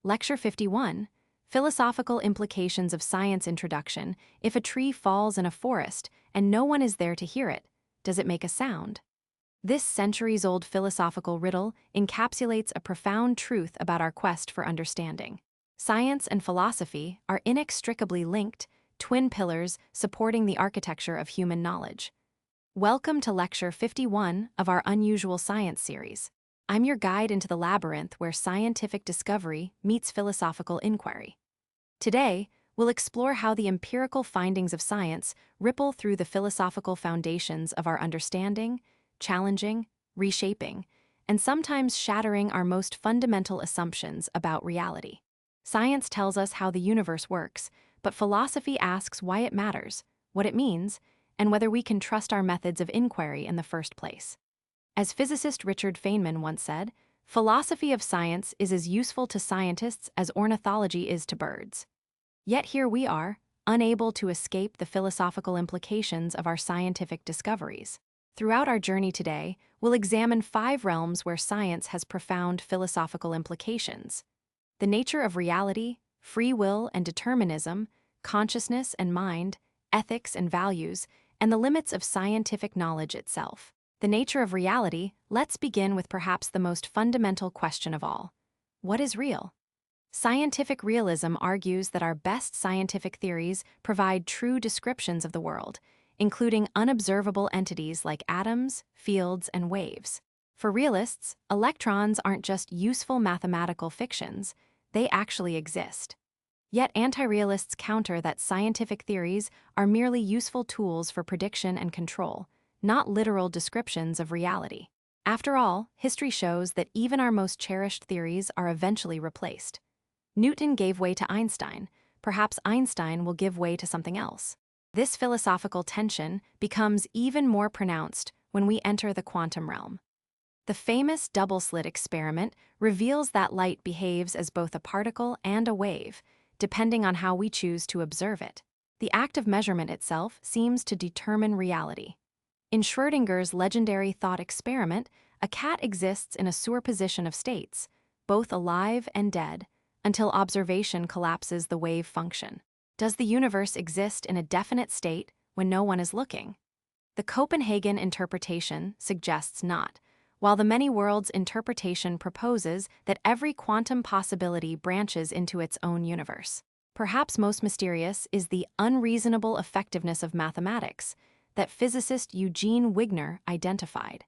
Lecture 51, Philosophical Implications of Science Introduction. If a tree falls in a forest and no one is there to hear it, does it make a sound? This centuries-old philosophical riddle encapsulates a profound truth about our quest for understanding. Science and philosophy are inextricably linked, twin pillars supporting the architecture of human knowledge. Welcome to Lecture 51 of our Unusual Science series. I'm your guide into the labyrinth where scientific discovery meets philosophical inquiry. Today, we'll explore how the empirical findings of science ripple through the philosophical foundations of our understanding, challenging, reshaping, and sometimes shattering our most fundamental assumptions about reality. Science tells us how the universe works, but philosophy asks why it matters, what it means, and whether we can trust our methods of inquiry in the first place. As physicist Richard Feynman once said, philosophy of science is as useful to scientists as ornithology is to birds. Yet here we are, unable to escape the philosophical implications of our scientific discoveries. Throughout our journey today, we'll examine 5 realms where science has profound philosophical implications: the nature of reality, free will and determinism, consciousness and mind, ethics and values, and the limits of scientific knowledge itself. The nature of reality, let's begin with perhaps the most fundamental question of all. What is real? Scientific realism argues that our best scientific theories provide true descriptions of the world, including unobservable entities like atoms, fields, and waves. For realists, electrons aren't just useful mathematical fictions, they actually exist. Yet anti-realists counter that scientific theories are merely useful tools for prediction and control, not literal descriptions of reality. After all, history shows that even our most cherished theories are eventually replaced. Newton gave way to Einstein. Perhaps Einstein will give way to something else. This philosophical tension becomes even more pronounced when we enter the quantum realm. The famous double-slit experiment reveals that light behaves as both a particle and a wave, depending on how we choose to observe it. The act of measurement itself seems to determine reality. In Schrödinger's legendary thought experiment, a cat exists in a superposition of states, both alive and dead, until observation collapses the wave function. Does the universe exist in a definite state when no one is looking? The Copenhagen interpretation suggests not, while the many worlds interpretation proposes that every quantum possibility branches into its own universe. Perhaps most mysterious is the unreasonable effectiveness of mathematics that physicist Eugene Wigner identified.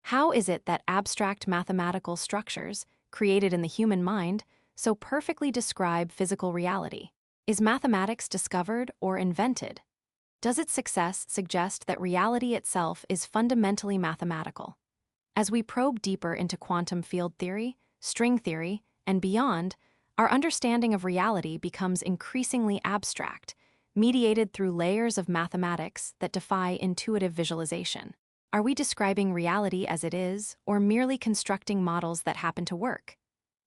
How is it that abstract mathematical structures, created in the human mind, so perfectly describe physical reality? Is mathematics discovered or invented? Does its success suggest that reality itself is fundamentally mathematical? As we probe deeper into quantum field theory, string theory, and beyond, our understanding of reality becomes increasingly abstract, mediated through layers of mathematics that defy intuitive visualization. Are we describing reality as it is, or merely constructing models that happen to work?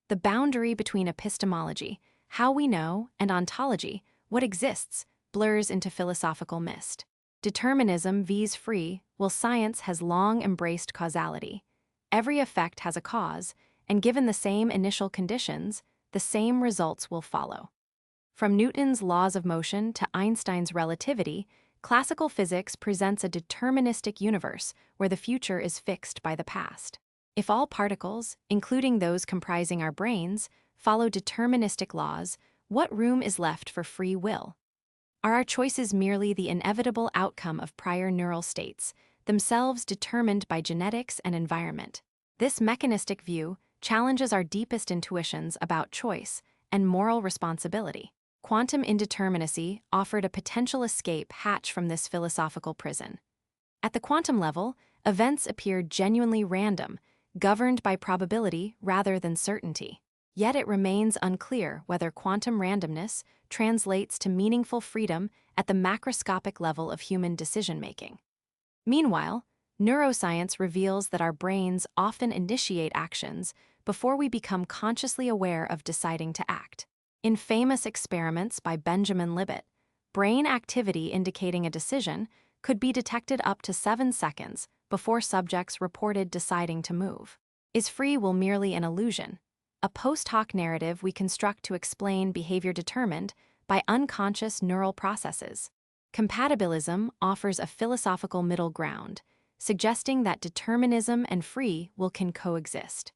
The boundary between epistemology, how we know, and ontology, what exists, blurs into philosophical mist. Determinism vs. free will science has long embraced causality. Every effect has a cause, and given the same initial conditions, the same results will follow. From Newton's laws of motion to Einstein's relativity, classical physics presents a deterministic universe where the future is fixed by the past. If all particles, including those comprising our brains, follow deterministic laws, what room is left for free will? Are our choices merely the inevitable outcome of prior neural states, themselves determined by genetics and environment? This mechanistic view challenges our deepest intuitions about choice and moral responsibility. Quantum indeterminacy offered a potential escape hatch from this philosophical prison. At the quantum level, events appeared genuinely random, governed by probability rather than certainty. Yet it remains unclear whether quantum randomness translates to meaningful freedom at the macroscopic level of human decision-making. Meanwhile, neuroscience reveals that our brains often initiate actions before we become consciously aware of deciding to act. In famous experiments by Benjamin Libet, brain activity indicating a decision could be detected up to 7 seconds before subjects reported deciding to move. Is free will merely an illusion? a post hoc narrative we construct to explain behavior determined by unconscious neural processes. Compatibilism offers a philosophical middle ground, suggesting that determinism and free will can coexist.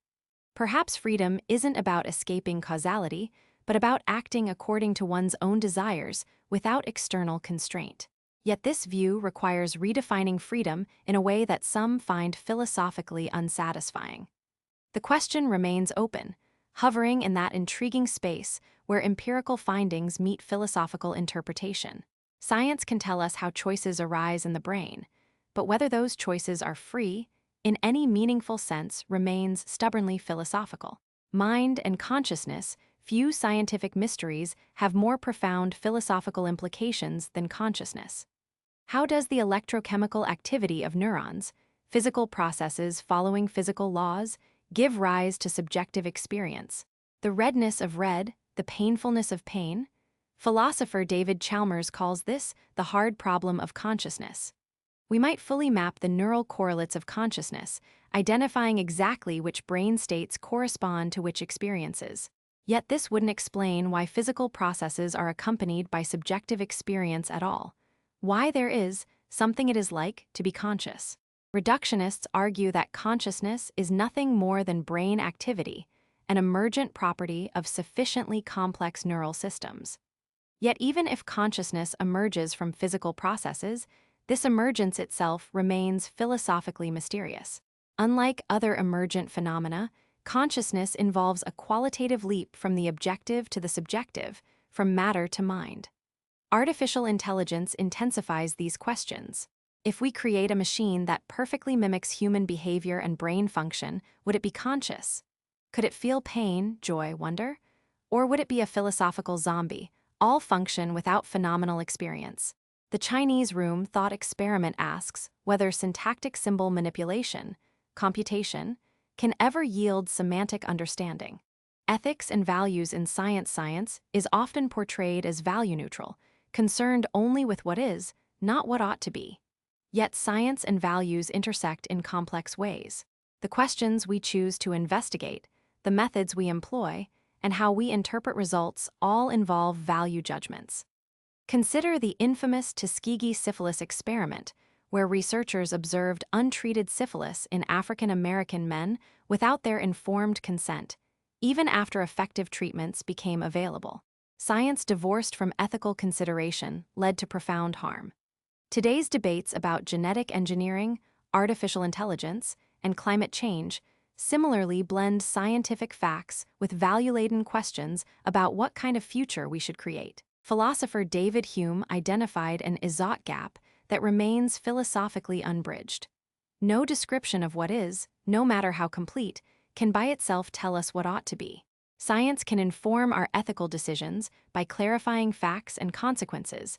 Perhaps freedom isn't about escaping causality, but about acting according to one's own desires without external constraint. Yet this view requires redefining freedom in a way that some find philosophically unsatisfying. The question remains open, hovering in that intriguing space where empirical findings meet philosophical interpretation. Science can tell us how choices arise in the brain, but whether those choices are free, in any meaningful sense, remains stubbornly philosophical. Mind and consciousness, few scientific mysteries have more profound philosophical implications than consciousness. How does the electrochemical activity of neurons, physical processes following physical laws, give rise to subjective experience? The redness of red, the painfulness of pain? Philosopher David Chalmers calls this the hard problem of consciousness. We might fully map the neural correlates of consciousness, identifying exactly which brain states correspond to which experiences. Yet this wouldn't explain why physical processes are accompanied by subjective experience at all. Why there is something it is like to be conscious. Reductionists argue that consciousness is nothing more than brain activity, an emergent property of sufficiently complex neural systems. Yet even if consciousness emerges from physical processes, this emergence itself remains philosophically mysterious. Unlike other emergent phenomena, consciousness involves a qualitative leap from the objective to the subjective, from matter to mind. Artificial intelligence intensifies these questions. If we create a machine that perfectly mimics human behavior and brain function, would it be conscious? Could it feel pain, joy, wonder? Or would it be a philosophical zombie, all function without phenomenal experience? The Chinese room thought experiment asks whether syntactic symbol manipulation, computation, can ever yield semantic understanding. Ethics and values in science is often portrayed as value-neutral, concerned only with what is, not what ought to be. Yet science and values intersect in complex ways. The questions we choose to investigate, the methods we employ, and how we interpret results all involve value judgments. Consider the infamous Tuskegee syphilis experiment, where researchers observed untreated syphilis in African American men without their informed consent, even after effective treatments became available. Science divorced from ethical consideration led to profound harm. Today's debates about genetic engineering, artificial intelligence, and climate change similarly blend scientific facts with value-laden questions about what kind of future we should create. Philosopher David Hume identified an Izot gap that remains philosophically unbridged. No description of what is, no matter how complete, can by itself tell us what ought to be. Science can inform our ethical decisions by clarifying facts and consequences,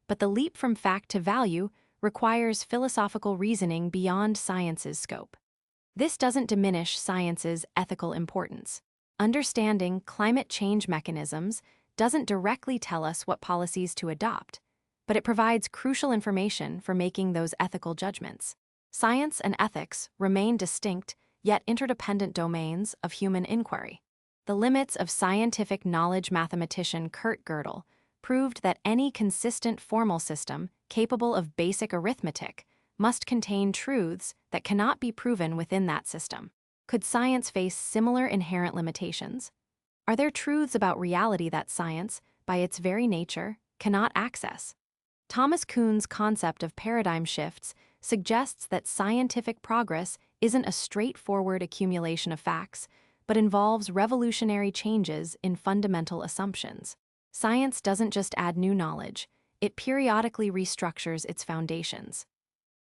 but the leap from fact to value requires philosophical reasoning beyond science's scope. This doesn't diminish science's ethical importance. Understanding climate change mechanisms doesn't directly tell us what policies to adopt, but it provides crucial information for making those ethical judgments. Science and ethics remain distinct, yet interdependent domains of human inquiry. The limits of scientific knowledge mathematician Kurt Gödel proved that any consistent formal system capable of basic arithmetic must contain truths that cannot be proven within that system. Could science face similar inherent limitations? Are there truths about reality that science, by its very nature, cannot access? Thomas Kuhn's concept of paradigm shifts suggests that scientific progress isn't a straightforward accumulation of facts, but involves revolutionary changes in fundamental assumptions. Science doesn't just add new knowledge, it periodically restructures its foundations.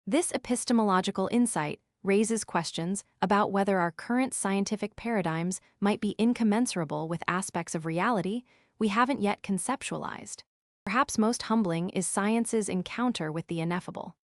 This epistemological insight raises questions about whether our current scientific paradigms might be incommensurable with aspects of reality we haven't yet conceptualized. Perhaps most humbling is science's encounter with the ineffable.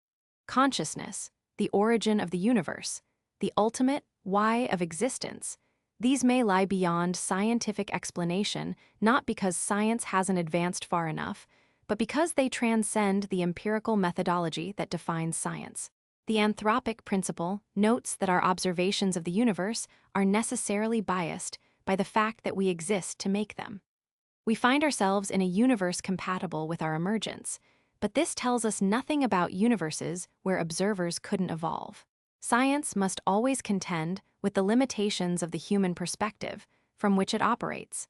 Consciousness, the origin of the universe, the ultimate why of existence. These may lie beyond scientific explanation, not because science hasn't advanced far enough, but because they transcend the empirical methodology that defines science. The anthropic principle notes that our observations of the universe are necessarily biased by the fact that we exist to make them. We find ourselves in a universe compatible with our emergence, but this tells us nothing about universes where observers couldn't evolve. Science must always contend with the limitations of the human perspective from which it operates.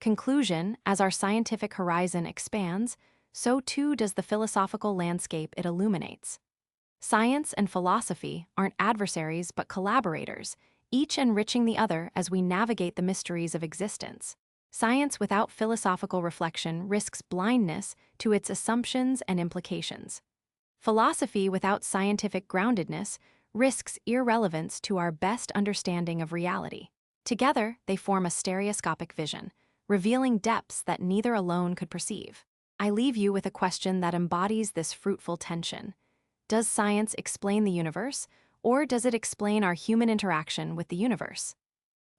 Conclusion: as our scientific horizon expands, so too does the philosophical landscape it illuminates. Science and philosophy aren't adversaries but collaborators, each enriching the other as we navigate the mysteries of existence. Science without philosophical reflection risks blindness to its assumptions and implications. Philosophy without scientific groundedness risks irrelevance to our best understanding of reality. Together, they form a stereoscopic vision, revealing depths that neither alone could perceive. I leave you with a question that embodies this fruitful tension. Does science explain the universe, or does it explain our human interaction with the universe?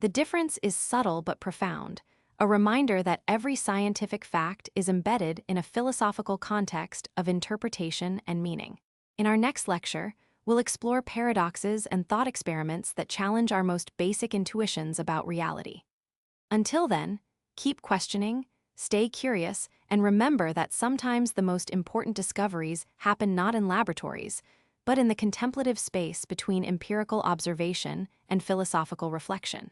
The difference is subtle but profound, a reminder that every scientific fact is embedded in a philosophical context of interpretation and meaning. In our next lecture, we'll explore paradoxes and thought experiments that challenge our most basic intuitions about reality. Until then, keep questioning, stay curious, and remember that sometimes the most important discoveries happen not in laboratories, but in the contemplative space between empirical observation and philosophical reflection.